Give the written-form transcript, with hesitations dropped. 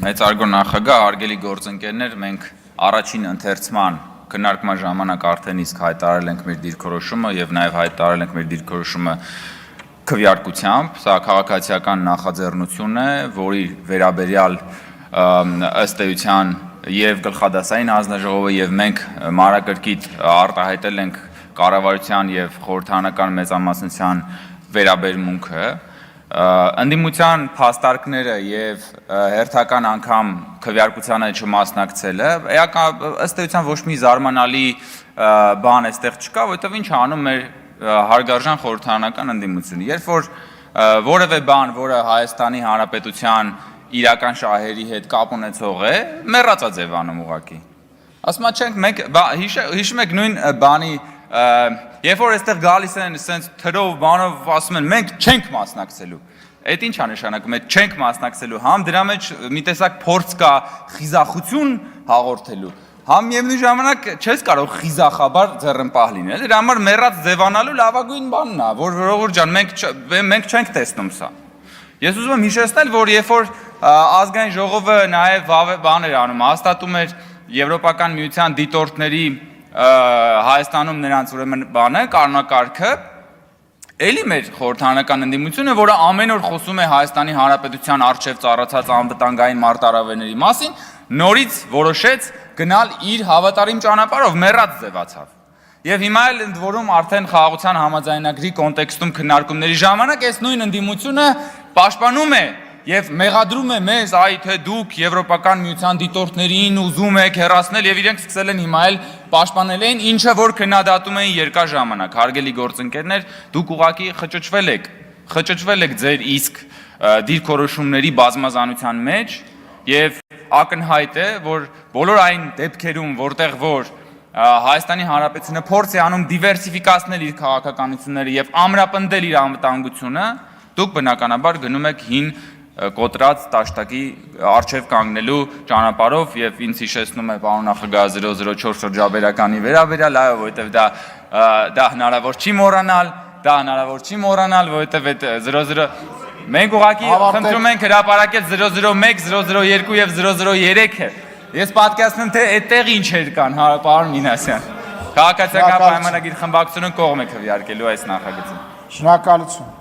Մեծարգո նախագահ, հարգելի գործընկերներ, մենք առաջին ընթերցման քննարկման ժամանակ արդեն իսկ հայտարարել ենք մեր դիրքորոշումը եւ նաեւ հայտարարել ենք մեր դիրքորոշումը քվեարկությամբ, սա քաղաքացիական նախաձեռնություն է, որի վերաբերյալ ըստ էության եւ գլխադասային հանձնաժողովը եւ մենք մանրակրկիտ արտահայտել ենք կառավարության եւ խորհրդարանական մեծամասնության վերաբերմունքը ընդդիմության փաստարկները եւ հերթական անգամ քվեարկությանը չմասնակցելը ըստ էության ոչ մի զարմանալի բան այստեղ չկա, որովհետեւ ինչ անում մեր հարգարժան խորհրդարանական ընդդիմությունը, երբ որ որևէ բան, որը Հայաստանի Հանրապետության իրական շահերի հետ կապ ունեցող է, մեռածա ձևանում ուղղակի։ Ասում չենք մենք հիշում եք նույն բանի երբ որ այստեղ գալիս են sense թրով բանով ասում են մենք չենք մասնակցելու։ Այդ ինչ է նշանակում, այդ չենք մասնակցելու, համ դրա մեջ մի տեսակ փորձ կա խիզախություն հաղորդելու, համ միևնույն ժամանակ չես կարող խիզախաբար ձեռնպահ լինել, դրա համար մեռած ձևանալու լավագույն բանն է, որ ժողովուրդ ջան, մենք չենք տեսնում սա։ Ես ուզում եմ հիշեցնել, որ երբ որ ազգային ժողովը նաև բաներ անում, հաստատում էր Եվրոպական միության դիտորդների Հայաստանում նրանց ուրեմն բանը, կանոնակարգը, էլի մեր խորհրդարանական ընդդիմությունը, որը ամեն օր խոսում է Հայաստանի Հանրապետության առջև ծառացած անվտանգային մարտահրավերների մասին, նորից որոշեց գնալ իր հավատարիմ ճանապարհով, մեռած ձևացավ։ Եվ հիմա էլ ընդ որում արդեն խաղաղության համաձայնագրի կոնտեքստում քննարկումների ժամանակ այս նույն ընդդիմությունը պաշտպանում է եւ մեղադրում է մեզ, այ թե դուք Եվրոպական միության դիտորդներին ուզում եք հեռացնել եւ իրենք սկսել են հիմա էլ պաշտպանել են, ինչը որ քննադատում էին երկար ժամանակ, հարգելի գործընկերներ, դուք ուղղակի խճճվել եք ձեր իսկ դիրքորոշումների բազմազանության մեջ եւ ակնհայտ է, որ բոլոր այն դեպքերում, որտեղ որ Հայաստանի Հանրապետությունը փորձ է անում դիվերսիֆիկացնել իր քաղաքականությունները եւ ամրապնդել իր անվտանգությունը, դուք բնականաբար գնում եք հին կոտրած տաշտակի արչև կանգնելու ճանապարհով եւ ինձ հիշեցնում է պարոն նախագահ 004 շրջաբերականի վերաբերյալ, այո, որովհետեւ դա հնարավոր չի մոռանալ, որովհետեւ այդ 00 մենք ուղղակի խնդրում ենք հրապարակել 001, 002 եւ 003-ը։ Ես պատկերացնում թե այդտեղ ինչ էր կան, պարոն Մինասյան։ Քաղաքացիական պայմանագիր խմբակցությունը կողմ է քվեարկելու այս նախագծին։ Շնորհակալություն։